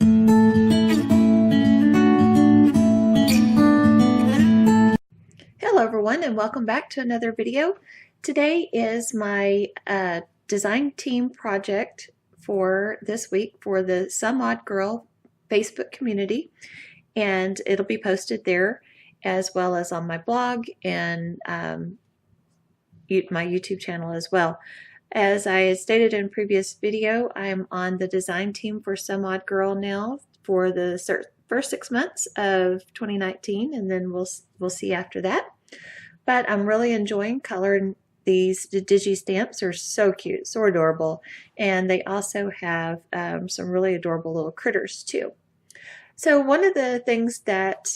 Hello everyone, and welcome back to another video. Today is my design team project for this week for the Some Odd Girl Facebook community, and it'll be posted there as well as on my blog and my YouTube channel as well. As I stated in a previous video, I'm on the design team for Some Odd Girl now for the first 6 months of 2019, and then we'll see after that. But I'm really enjoying coloring these. The digi stamps are so cute, so adorable, and they also have some really adorable little critters too. So one of the things that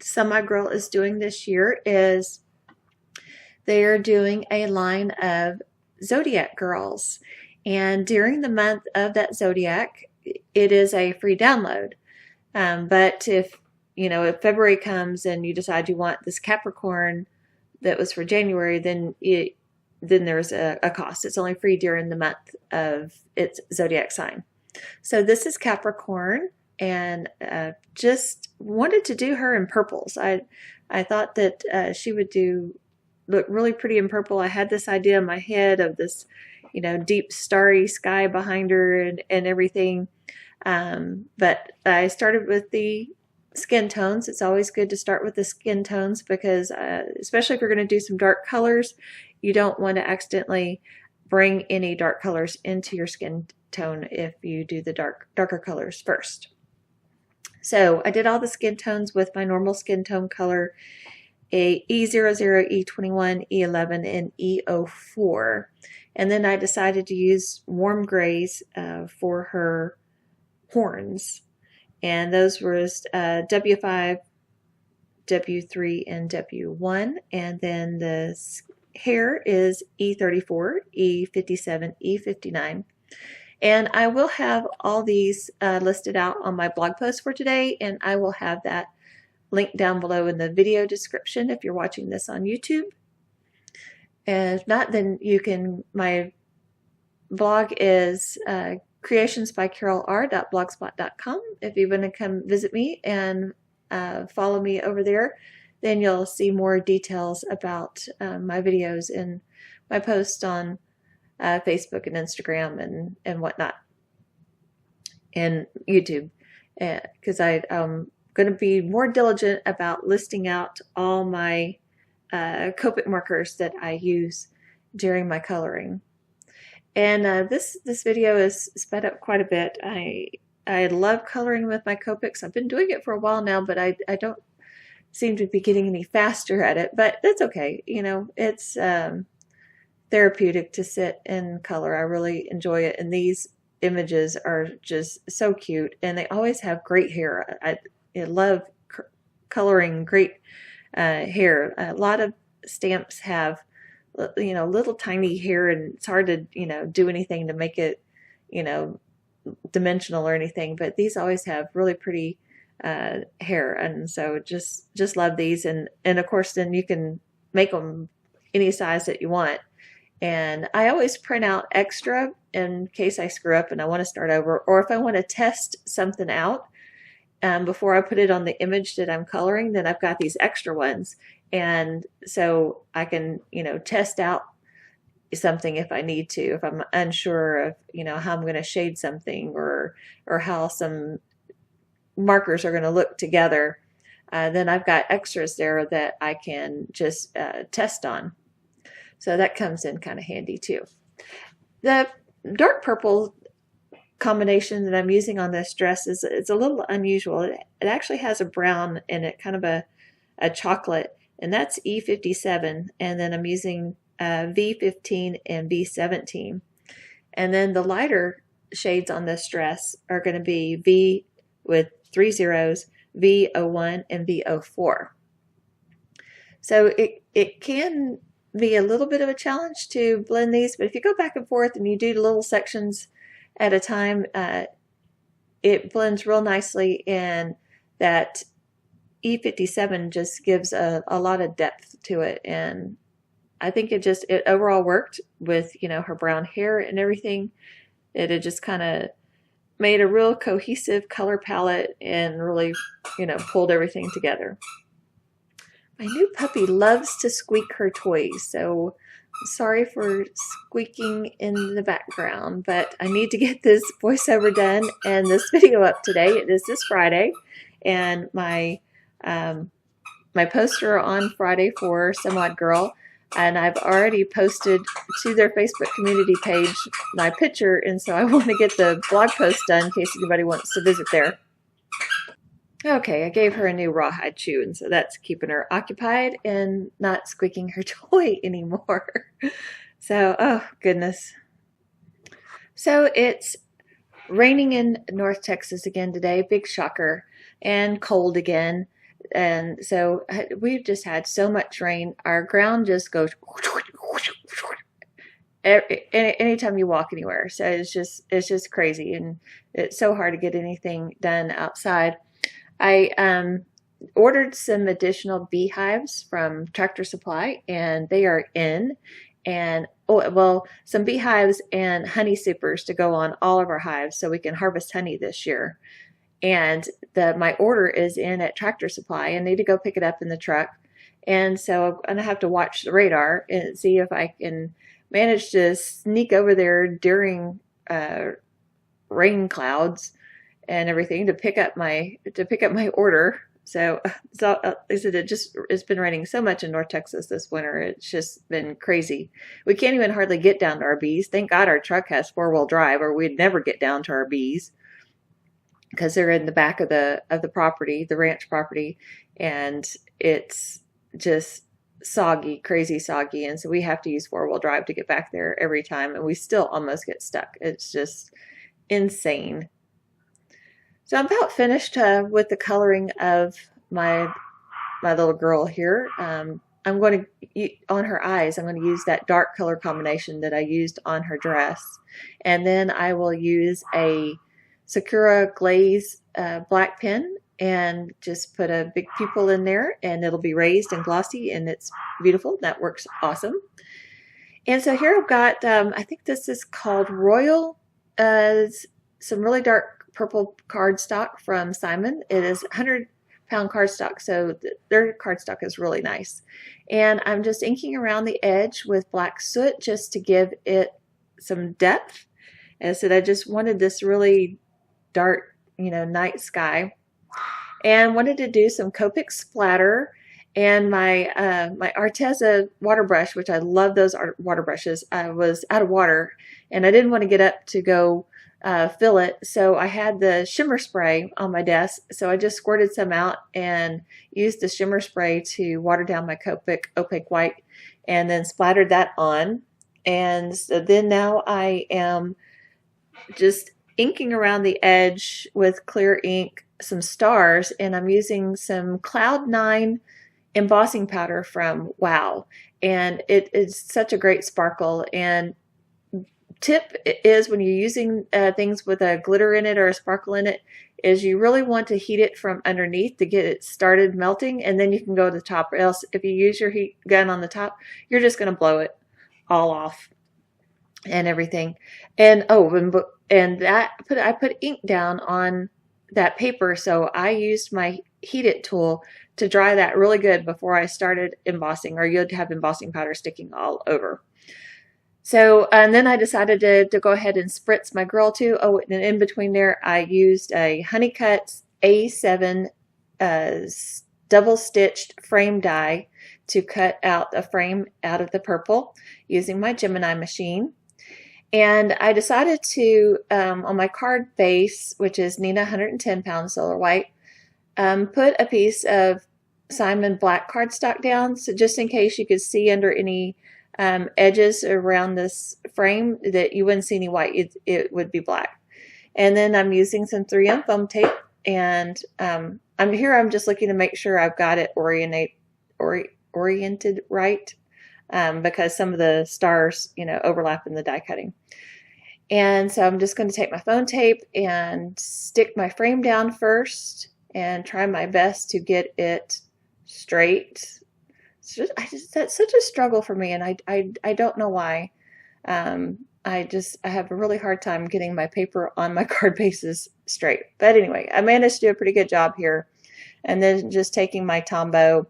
Some Odd Girl is doing this year is they're doing a line of Zodiac girls, and during the month of that Zodiac, it is a free download. But if February comes and you decide you want this Capricorn that was for January, then there's a cost. It's only free during the month of its Zodiac sign. So this is Capricorn, and just wanted to do her in purples. I thought that she would look really pretty in purple. I had this idea in my head of this, deep starry sky behind her and everything. But I started with the skin tones. It's always good to start with the skin tones because especially if you're going to do some dark colors, you don't want to accidentally bring any dark colors into your skin tone if you do the darker colors first. So I did all the skin tones with my normal skin tone color, a E00, E21, E11, and E04. And then I decided to use warm grays for her horns. And those were W5, W3, and W1. And then the hair is E34, E57, E59. And I will have all these listed out on my blog post for today, and I will have that link down below in the video description if you're watching this on YouTube. And if not, then my blog is creationsbycarolr.blogspot.com. If you want to come visit me and follow me over there, then you'll see more details about my videos and my posts on Facebook and Instagram and whatnot, and YouTube, because I'm going to be more diligent about listing out all my Copic markers that I use during my coloring. And this video is sped up quite a bit. I love coloring with my Copics. I've been doing it for a while now, but I don't seem to be getting any faster at it. But that's okay. It's therapeutic to sit and color. I really enjoy it. And these images are just so cute, and they always have great hair. I love coloring great hair. A lot of stamps have little tiny hair, and it's hard to do anything to make it dimensional or anything, but these always have really pretty hair, and so just love these. And of course then you can make them any size that you want. And I always print out extra in case I screw up and I want to start over, or if I want to test something out before I put it on the image that I'm coloring, then I've got these extra ones, and so I can test out something if I need to, if I'm unsure of how I'm going to shade something or how some markers are going to look together. Then I've got extras there that I can just test on. So that comes in kind of handy too. The dark purple combination that I'm using on this dress is a little unusual. It actually has a brown in it, kind of a chocolate, and that's E57. And then I'm using V15 and V17. And then the lighter shades on this dress are going to be V with 3 zeros, V01, and V04. So it can be a little bit of a challenge to blend these, but if you go back and forth and you do little sections at a time, it blends real nicely, and that E57 just gives a lot of depth to it, and I think it overall worked with her brown hair and everything. It had just kind of made a real cohesive color palette and really, pulled everything together. My new puppy loves to squeak her toys, so sorry for squeaking in the background, but I need to get this voiceover done and this video up today. It is this Friday, and my my posts are on Friday for Some Odd Girl, and I've already posted to their Facebook community page my picture, and so I want to get the blog post done in case anybody wants to visit there. Okay, I gave her a new rawhide chew, and so that's keeping her occupied and not squeaking her toy anymore. So, oh goodness. So it's raining in North Texas again today, big shocker, and cold again. And so we've just had so much rain. Our ground just goes anytime you walk anywhere. So it's just crazy, and it's so hard to get anything done outside. I ordered some additional beehives from Tractor Supply, and they are in. And some beehives and honey supers to go on all of our hives so we can harvest honey this year. And my order is in at Tractor Supply. I need to go pick it up in the truck. And so I'm going to have to watch the radar and see if I can manage to sneak over there during rain clouds and everything to pick up my order. So it's been raining so much in North Texas this winter. It's just been crazy. We can't even hardly get down to our bees. Thank God our truck has 4-wheel drive, or we'd never get down to our bees, because they're in the back of the property, the ranch property, and it's just soggy, crazy soggy, and so we have to use 4-wheel drive to get back there every time, and we still almost get stuck. It's just insane. So I'm about finished with the coloring of my little girl here. I'm going to, on her eyes, I'm going to use that dark color combination that I used on her dress, and then I will use a Sakura Glaze black pen and just put a big pupil in there, and it'll be raised and glossy, and it's beautiful. That works awesome. And so here I've got, I think this is called Royal, some really dark purple cardstock from Simon. It is 100-pound cardstock, so their cardstock is really nice. And I'm just inking around the edge with black soot just to give it some depth. And I said I just wanted this really dark, night sky, and wanted to do some Copic splatter. And my Arteza water brush, which I love those water brushes, was out of water, and I didn't want to get up to go fill it, so I had the shimmer spray on my desk, so I just squirted some out and used the shimmer spray to water down my Copic opaque white, and then splattered that on. And so then now I am just inking around the edge with clear ink some stars, and I'm using some Cloud 9 embossing powder from Wow, and it is such a great sparkle. And tip is, when you're using things with a glitter in it or a sparkle in it, is you really want to heat it from underneath to get it started melting, and then you can go to the top, or else if you use your heat gun on the top, you're just going to blow it all off and everything. And I put ink down on that paper, so I used my heat it tool to dry that really good before I started embossing, or you'd have embossing powder sticking all over. So, and then I decided to go ahead and spritz my girl too. Oh, and in between there, I used a Honeycutt A7 double stitched frame die to cut out a frame out of the purple using my Gemini machine. And I decided to, on my card base, which is Neenah 110-pound solar white, put a piece of Simon black cardstock down, so just in case you could see under any edges around this frame that you wouldn't see any white, it would be black. And then I'm using some 3M foam tape, and I'm just looking to make sure I've got it oriented right, because some of the stars overlap in the die cutting. And so I'm just going to take my foam tape and stick my frame down first and try my best to get it straight. That's such a struggle for me, and I don't know why. I have a really hard time getting my paper on my card bases straight. But anyway, I managed to do a pretty good job here. And then just taking my Tombow,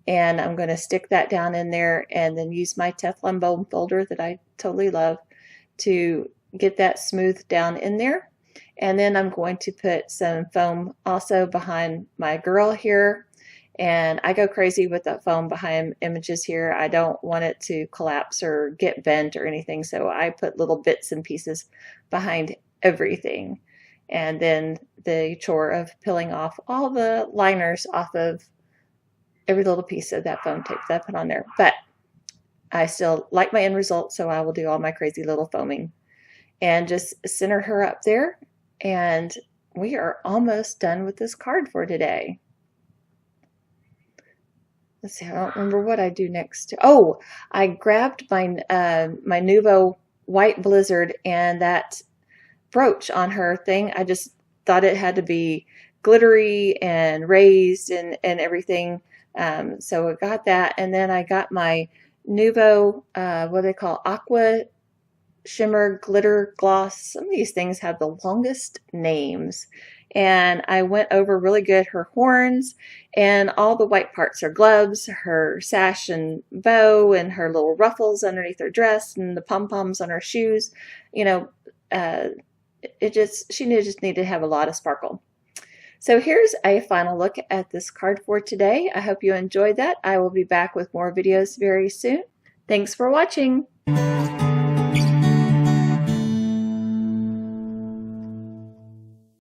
and I'm going to stick that down in there and then use my Teflon bone folder that I totally love to get that smoothed down in there. And then I'm going to put some foam also behind my girl here. And I go crazy with that foam behind images here. I don't want it to collapse or get bent or anything, so I put little bits and pieces behind everything. And then the chore of peeling off all the liners off of every little piece of that foam tape that I put on there. But I still like my end result, so I will do all my crazy little foaming. And just center her up there, and we are almost done with this card for today. Let's see, I don't remember what I do next. Oh, I grabbed my my Nuvo White Blizzard and that brooch on her thing. I just thought it had to be glittery and raised and everything. So I got that, and then I got my Nuvo, what do they call, Aqua Shimmer Glitter Gloss. Some of these things have the longest names. And I went over really good her horns, and all the white parts, her gloves, her sash and bow, and her little ruffles underneath her dress, and the pom-poms on her shoes. You know, she just needed to have a lot of sparkle. So here's a final look at this card for today. I hope you enjoyed that. I will be back with more videos very soon. Thanks for watching.